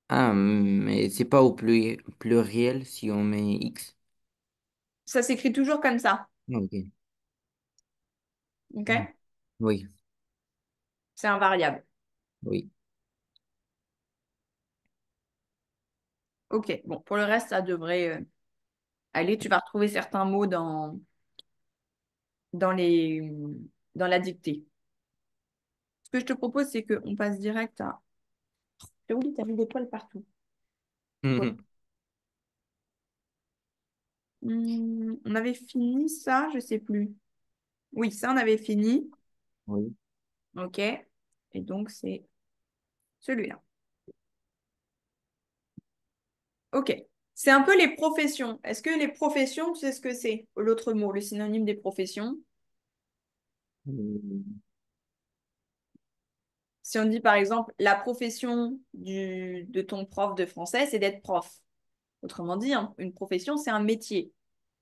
Ah, mais c'est pas au pluriel si on met X. Ça s'écrit toujours comme ça. Ah, ok. Mm. Ok? Oui, C'est invariable. oui. Ok. Bon, pour le reste, ça devrait aller. Tu vas retrouver certains mots dans les, dans la dictée. Ce que je te propose, c'est qu'on passe direct à... J'ai oublié, t'as mis des poils partout. Ouais. On avait fini ça, je sais plus. Oui, ça, on avait fini. Oui. Ok. Et donc, c'est celui-là. Ok. C'est un peu les professions. Est-ce que les professions, tu sais ce que c'est? L'autre mot, le synonyme des professions. Hmm, Si on dit par exemple la profession de ton prof de français, c'est d'être prof. Autrement dit, une profession, c'est un métier.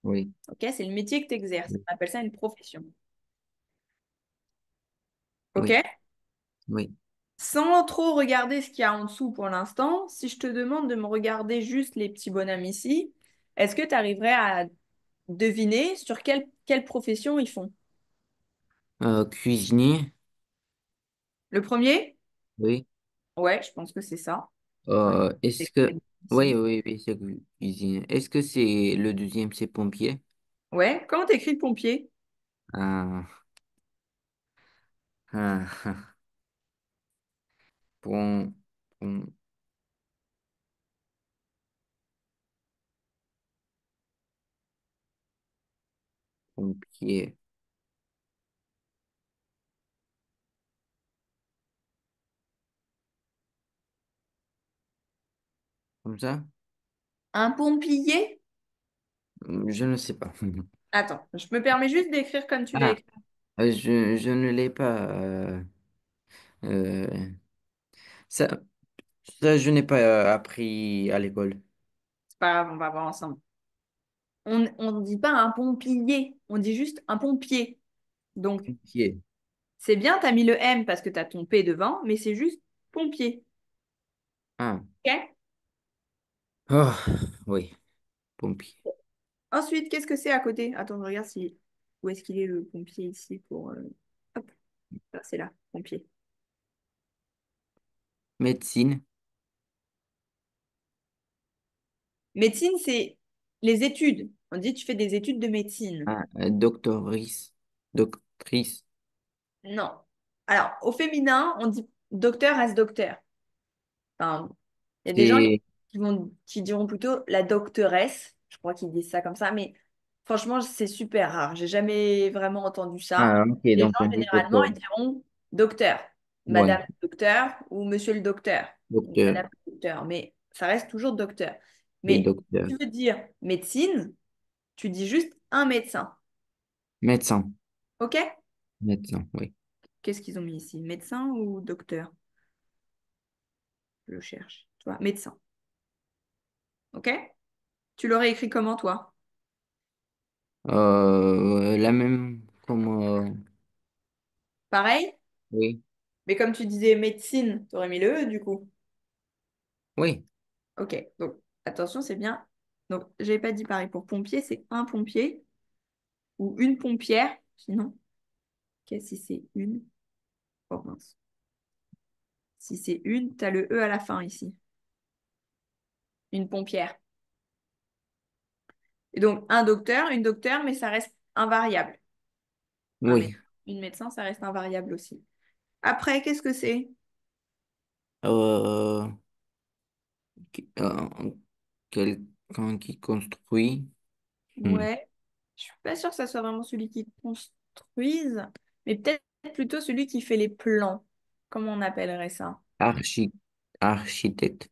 Oui, Ok, c'est le métier que tu exerces. oui, On appelle ça une profession. Ok? oui, oui. Sans trop regarder ce qu'il y a en dessous pour l'instant, si je te demande de me regarder juste les petits bonhommes ici, est-ce que tu arriverais à deviner sur quelle profession ils font? Cuisinier, Le premier? oui. Ouais, je pense que c'est ça. Ouais. Est-ce C'est que... Oui, ici. oui, oui, c'est cuisinier. Est-ce que c'est le deuxième, c'est pompier? Ouais, comment t'écris pompier? Ah, ah, ah. Pom, pom- pompier. Comme ça? Un pompier? Je ne sais pas. Attends, je me permets juste d'écrire comme tu l'as Ah, écrit. je ne l'ai pas. Euh, ça, ça, je n'ai pas appris à l'école. C'est pas grave, on va voir ensemble. On ne dit pas un pompier, on dit juste un pompier. Donc, Pompier. c'est bien, tu as mis le M parce que tu as ton P devant, mais c'est juste pompier. Ah, Ok. oh, oui, pompier. Ensuite, qu'est-ce que c'est à côté? Attends, je regarde si... où est-ce qu'il est le pompier ici pour... Hop, là, c'est là, pompier. Médecine. Médecine, c'est les études. On dit tu fais des études de médecine. Ah, doctorice. Doctrice. Non. Alors, au féminin, on dit docteur reste docteur. Enfin, il y a des gens C'est... qui diront plutôt la doctoresse. Je crois qu'ils disent ça comme ça, mais franchement, c'est super rare. J'ai jamais vraiment entendu ça. Ah, ok, Les donc gens, on dit généralement, docteur. ils diront docteur, madame Oui, le docteur ou monsieur le docteur, ou docteur. madame le docteur, mais ça reste toujours docteur. Oui, Mais docteur. si tu veux dire médecine, tu dis juste un médecin. Médecin. OK? Médecin, oui. Qu'est-ce qu'ils ont mis ici? Médecin ou docteur? Je cherche. Tu vois, médecin. OK? Tu l'aurais écrit comment, toi? La même comme... Pareil? oui. Mais comme tu disais médecine, tu aurais mis le E du coup. Oui. Ok, donc attention, c'est bien. Donc, j'avais pas dit pareil pour pompier, c'est un pompier ou une pompière. Sinon, qu'est-ce si c'est une? Oh mince. Si c'est une, t'as le E à la fin ici. Une pompière. Et donc, un docteur, une docteure, mais ça reste invariable. Un Oui. médecin, une médecin, ça reste invariable aussi. Après, qu'est-ce que c'est? Euh, euh, quelqu'un qui construit. Hmm. Ouais. Je suis pas sûre que ça soit vraiment celui qui construise, mais peut-être plutôt celui qui fait les plans. Comment on appellerait ça? Archi- architecte.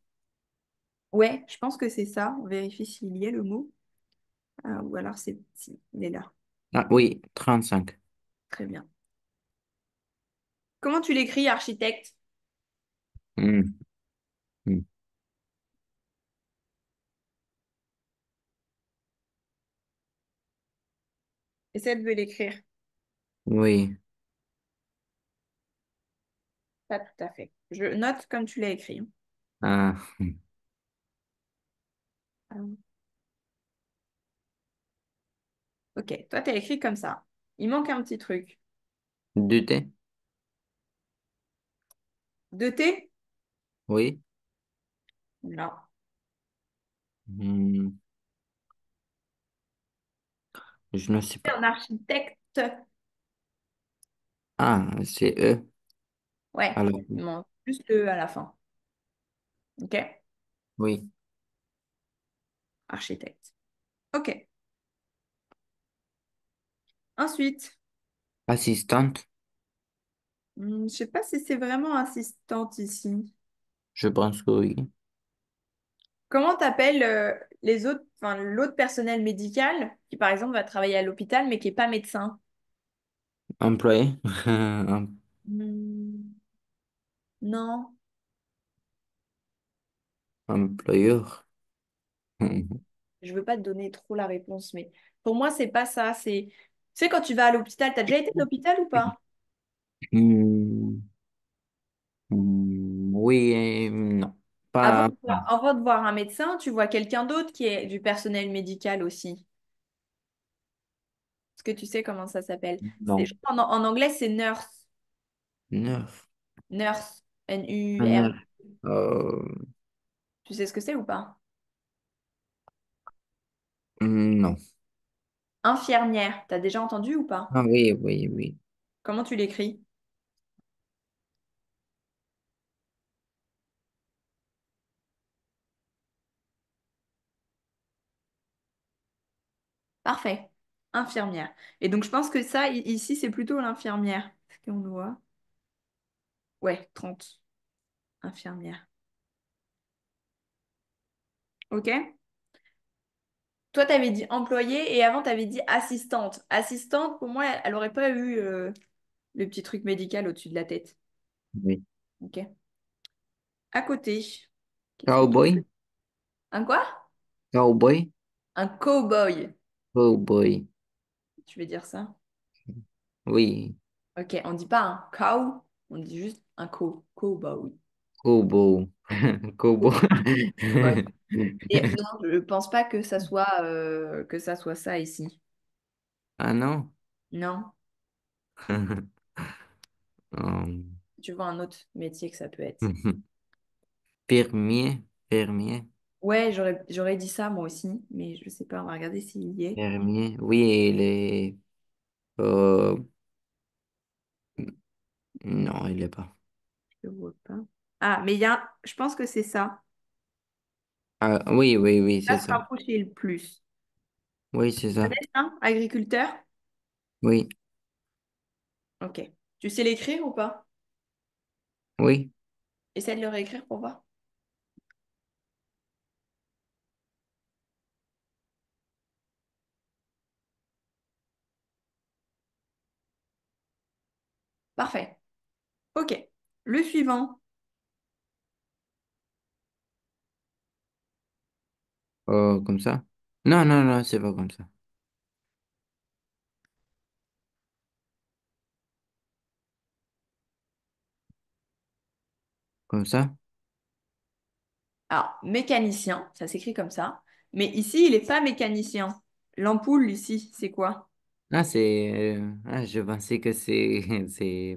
Ouais, je pense que c'est ça. On vérifie s'il y est le mot. Ah, ou alors c'est si, il est là. Ah oui, 35. Très bien. Comment tu l'écris, architecte? Hmm, hmm. Essaie de l'écrire. Oui. Pas tout à fait. Je note comme tu l'as écrit. Ah, Ah, ok, toi, tu as écrit comme ça. Il manque un petit truc. deux T. Deux T? Oui. Non. Hmm, je ne sais C'est pas. un architecte. Ah, c'est E. Ouais, Alors, il manque juste le E à la fin. Ok? oui. Architecte. Ok. Ensuite, Assistante, je sais pas si c'est vraiment assistante ici. je pense que oui. Comment t'appelles les autres, enfin, l'autre personnel médical qui, par exemple, va travailler à l'hôpital mais qui n'est pas médecin? Employé. Hmm, non, Employeur. je veux pas te donner trop la réponse, mais pour moi, c'est pas ça. C'est, tu sais, quand tu vas à l'hôpital, t'as déjà été à l'hôpital ou pas? Hmm, oui et non. Pas. Avant de voir un médecin, tu vois quelqu'un d'autre qui est du personnel médical aussi. Est-ce que tu sais comment ça s'appelle? Je Non. crois en anglais, c'est nurse. Neuf. Nurse. N-U-R. Neuf. Euh, Tu sais ce que c'est ou pas? non. Infirmière. T'as déjà entendu ou pas? Ah oui, oui, oui. Comment tu l'écris? Parfait. Infirmière. Et donc, je pense que ça, ici, c'est plutôt l'infirmière. Est-ce qu'on le voit? Ouais, 30. Infirmière. OK? Toi, t'avais dit employée et avant, t'avais dit assistante. Assistante, pour moi, elle aurait pas eu le petit truc médical au-dessus de la tête. Oui. OK? À côté. Qu'est-ce que tu Cowboy. veux? Un quoi? Cowboy. Un cow-boy. Cowboy. Tu veux dire ça? Oui. Ok, on dit pas un cow, on dit juste un cow-boy. Cowboy. Cowboy. Cow-boy. Et non, je pense pas que ça soit ça ici. Ah non. Non, tu vois un autre métier que ça peut être. Fermier. Fermier. Ouais, j'aurais dit ça moi aussi, mais je sais pas, on va regarder s'il y est. Fermier. Oui, il est. euh, non, il est pas. Je vois pas. Ah, mais il y a, je pense que c'est ça. Ah, oui, oui, oui, Ça c'est se ça. rapprocher le plus. Oui, c'est Tu ça. connais ça, agriculteur? Oui, Ok. Tu sais l'écrire ou pas? oui. Essaie de le réécrire pour voir. Parfait. Ok. Le suivant. Comme ça? Non, non, non, c'est pas comme ça. Comme ça? Alors, mécanicien, ça s'écrit comme ça. Mais ici, il n'est pas mécanicien. L'ampoule, ici, c'est quoi? Ah, c'est. Ah, je pensais que c'est. C'est.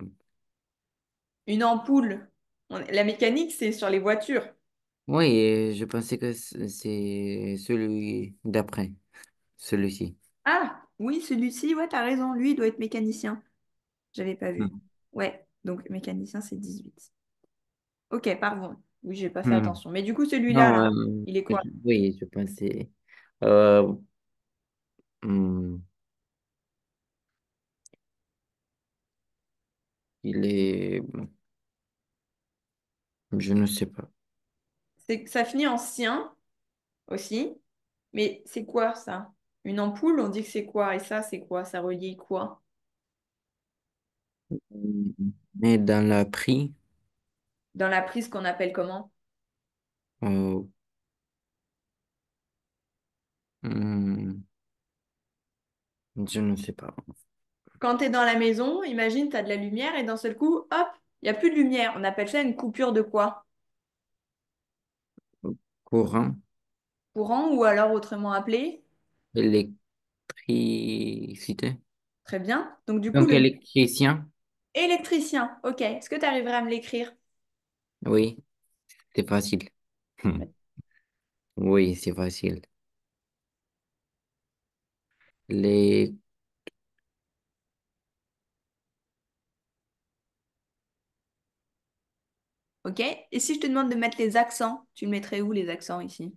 Une ampoule. La mécanique, c'est sur les voitures. Oui, je pensais que c'est celui d'après. Celui-ci. Ah, oui, celui-ci, ouais, t'as raison. Lui, il doit être mécanicien. J'avais pas vu. Hmm. Ouais, donc mécanicien, c'est 18. Ok, pardon. Oui, j'ai pas fait Hmm. attention. Mais du coup, celui-là, Non, là, il est quoi? oui, je pensais. Euh, hmm, il est. Je ne sais pas. Ça finit en sien aussi. Mais c'est quoi ça? Une ampoule, on dit que c'est quoi? Et ça, c'est quoi? Ça relie quoi? Mais dans la prix, Dans la prise qu'on appelle comment? euh, hmm, je ne sais pas. Quand tu es dans la maison, imagine, tu as de la lumière et d'un seul coup, hop, il n'y a plus de lumière. On appelle ça une coupure de quoi? Courant, Courant ou alors autrement appelé? électricité. Très bien. Donc du coup, Donc, le électricien, électricien. Ok. Est-ce que tu arriverais à me l'écrire? oui, c'est facile. Oui, c'est facile. Les, Ok. Et si je te demande de mettre les accents, tu le mettrais où les accents ici?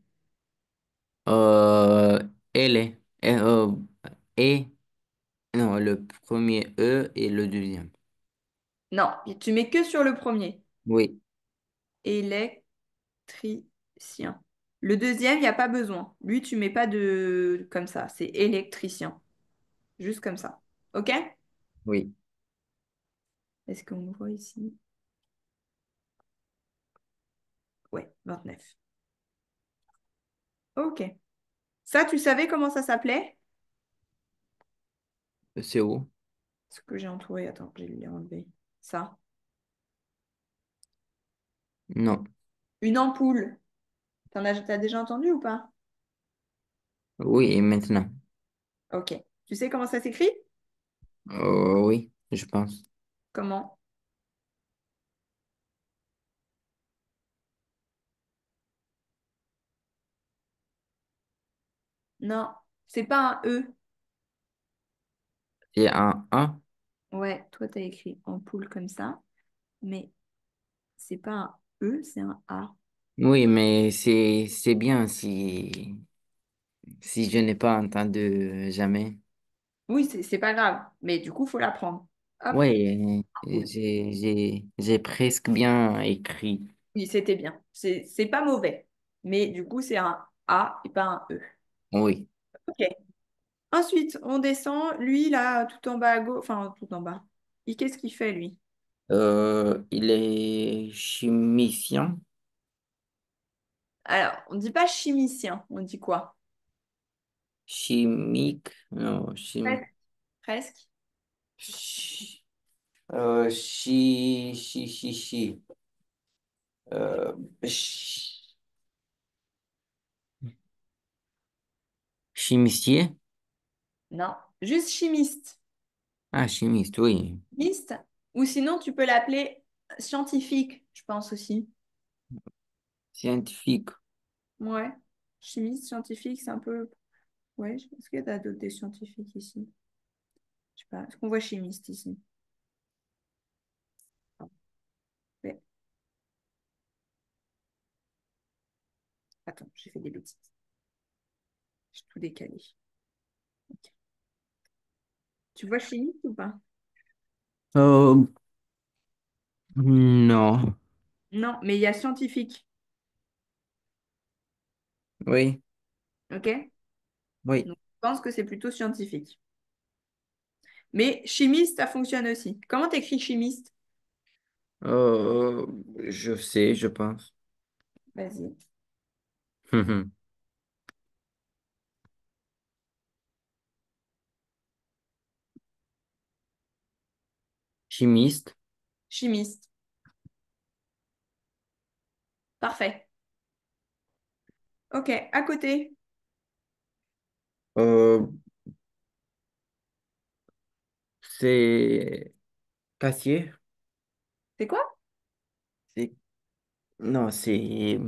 euh, elle est, et, non, le premier E et le deuxième. Non, tu mets que sur le premier. Oui, Électricien. Le deuxième, il n'y a pas besoin. Lui, tu mets pas de comme ça. C'est électricien. Juste comme ça. OK? Oui. Est-ce qu'on voit ici? Ouais, 29. OK. Ça, tu savais comment ça s'appelait? C'est où? Ce que j'ai entouré. Attends, je vais l'ai enlevé. Ça. Non. Une ampoule. T'as déjà entendu ou pas? Oui, et maintenant. OK. Tu sais comment ça s'écrit? Oui, je pense. Comment? Non, c'est pas un E. C'est un A. Ouais, toi, t'as écrit ampoule comme ça, mais c'est pas un E, c'est un A. Oui, mais c'est bien si je n'ai pas entendu jamais. Oui, c'est pas grave, mais du coup, faut l'apprendre. Hop, Oui, ampoule. j'ai presque bien écrit. Oui, c'était bien. C'est pas mauvais, mais du coup, c'est un A et pas un E. Oui. Ok. Ensuite, on descend. Lui, là, tout en bas à gauche, enfin, tout en bas. Qu'est-ce qu'il fait, lui? Il est chimicien. Alors, on dit pas chimicien, on dit quoi? Chimique. Non, Presque. Presque. chi, chi. Euh, chi- Chimicien? Non, juste chimiste. Ah, chimiste, oui. Chimiste, ou sinon, tu peux l'appeler scientifique, je pense aussi. Scientifique. Ouais. Chimiste, scientifique, c'est un peu. Ouais, est-ce qu'il y a d'autres des scientifiques ici? Je sais pas. Est-ce qu'on voit chimiste ici? Ouais. Attends, j'ai fait des bêtises. J'ai tout décalé. Ok. Tu vois chimiste ou pas? Euh, non. Non, mais il y a scientifique. Oui, Ok? oui. Donc, je pense que c'est plutôt scientifique. Mais chimiste, ça fonctionne aussi. Comment t'écris chimiste? Euh, je sais, je pense. Vas-y. Chimiste. Chimiste. Parfait. Ok, à côté. Euh, c'est caissier. C'est quoi? C'est non, c'est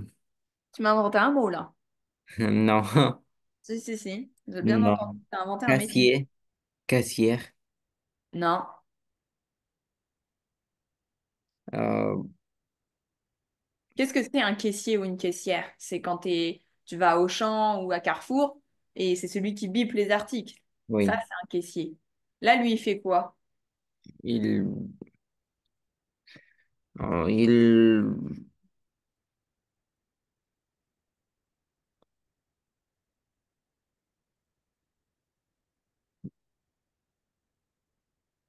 Tu m'as inventé un mot là. non, Si, si, si. J'ai bien non. entendu. T'as inventé un métier. Caissier, caissière. Non. Euh, Qu'est-ce que c'est un caissier ou une caissière? C'est quand tu vas au Auchan ou à Carrefour et c'est celui qui bipe les articles. Ça, oui. c'est un caissier. Là, lui, il fait quoi? Il, il,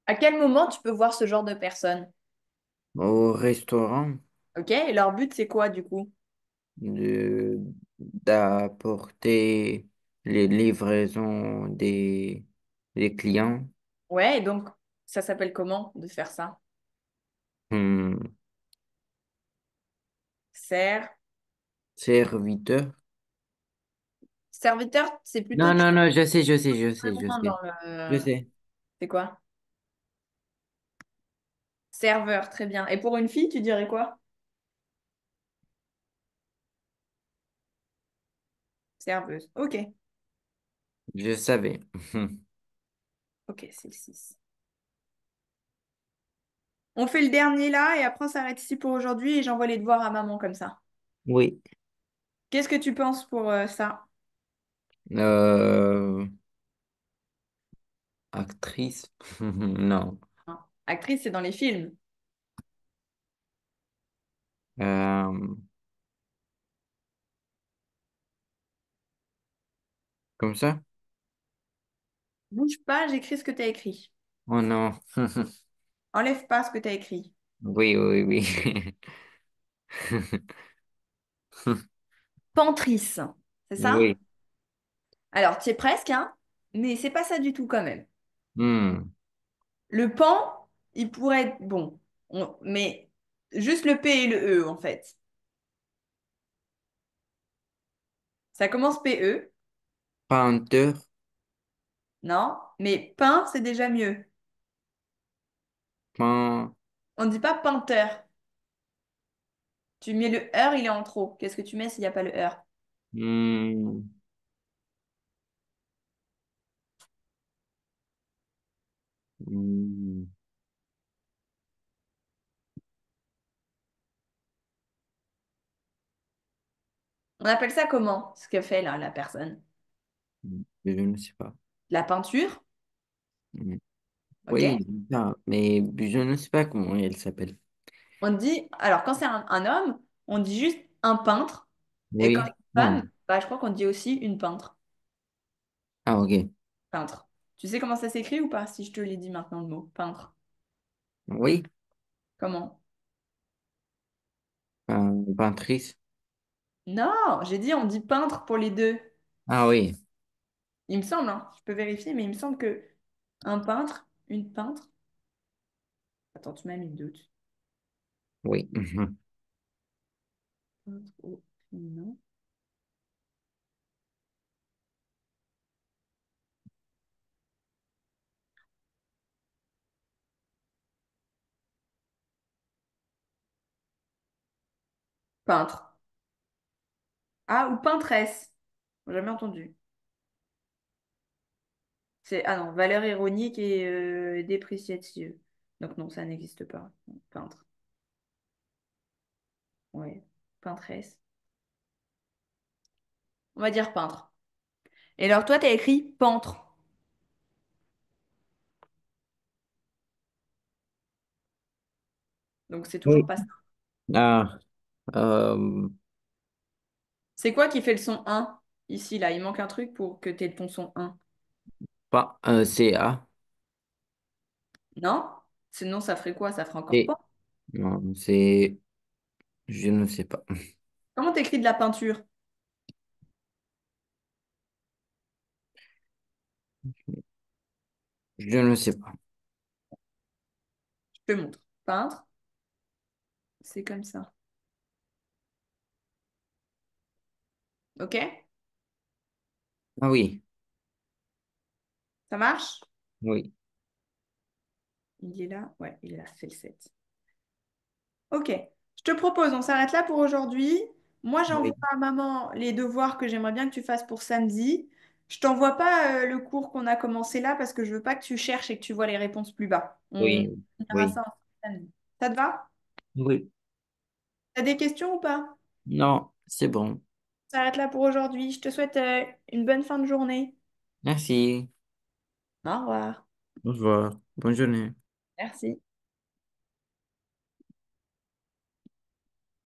À quel moment tu peux voir ce genre de personnes? au restaurant Ok? Et leur but, c'est quoi du coup? de d'apporter les livraisons des clients. Ouais, et donc, ça s'appelle comment de faire ça? Hmm, Ser... serviteur. Serviteur, c'est plutôt Non, non, non, je loin sais. dans Je le... sais. C'est quoi? Serveur, très bien. Et pour une fille, tu dirais quoi? Serveuse. Ok. Je savais. Ok, c'est le 6. On fait le dernier là et après on s'arrête ici pour aujourd'hui et j'envoie les devoirs à maman comme ça. Oui. Qu'est-ce que tu penses pour ça? Euh, actrice. Non. Hein. Actrice, c'est dans les films. Euh, Comme ça? Bouge pas, j'écris ce que tu as écrit. Oh non. Enlève pas ce que tu as écrit. Oui, oui, oui. Pentrice, c'est ça? Oui. Alors, tu es presque, hein? Mais c'est pas ça du tout quand même. Hmm. Le pan, il pourrait être bon. Mais juste le P et le E, en fait. Ça commence PE, Peintre, non? Mais pain, c'est déjà mieux. peint, On ne dit pas peinteur. Tu mets le heure, il est en trop. Qu'est-ce que tu mets s'il n'y a pas le heure? hmm, hmm, On appelle ça comment, ce que fait là, la personne? je ne sais pas. La peinture, Hmm. ok? Oui, ça, mais je ne sais pas comment elle s'appelle. On dit, alors quand c'est un homme, on dit juste un peintre. Et quand c'est Oui. une Hmm. femme, bah, je crois qu'on dit aussi une peintre. Ah, ok. Peintre. Tu sais comment ça s'écrit ou pas, si je te l'ai dit maintenant le mot, peintre? Oui, Comment? peintrice. Non, j'ai dit on dit peintre pour les deux. Ah oui, Il me semble, hein, je peux vérifier, mais il me semble que un peintre, une peintre. Attends, tu m'as mis le doute. oui. Mhm. Peintre au féminin. Peintre. Ah, ou peintresse. J'ai jamais entendu. C'est ah non, valeur ironique et dépréciative. Donc non, ça n'existe pas. Peintre. Ouais. Peintresse. On va dire peintre. Et alors toi, t'as écrit peintre. Donc c'est toujours Oui. pas ça. Ah, euh, C'est quoi qui fait le son un ici, là? Il manque un truc pour que tu aies ton son un. pas un CA. Non? Sinon, ça ferait quoi? Ça ferait encore Et pas. non, c'est, je ne sais pas. Comment t'écris de la peinture? Je ne sais pas. Je te montre. Peintre, c'est comme ça. Ok? Ah oui, Ça marche? oui, Il est là? Ouais, il est là, c'est le 7. Ok. Je te propose, on s'arrête là pour aujourd'hui. Moi, j'envoie oui, à maman les devoirs que j'aimerais bien que tu fasses pour samedi. Je t'envoie pas le cours qu'on a commencé là parce que je veux pas que tu cherches et que tu vois les réponses plus bas. On oui, verra oui, ça ensemble samedi. Ça te va? oui. T'as des questions ou pas? Non, c'est bon. On s'arrête là pour aujourd'hui. Je te souhaite une bonne fin de journée. Merci. Au revoir. Au revoir. Bonne journée. Merci.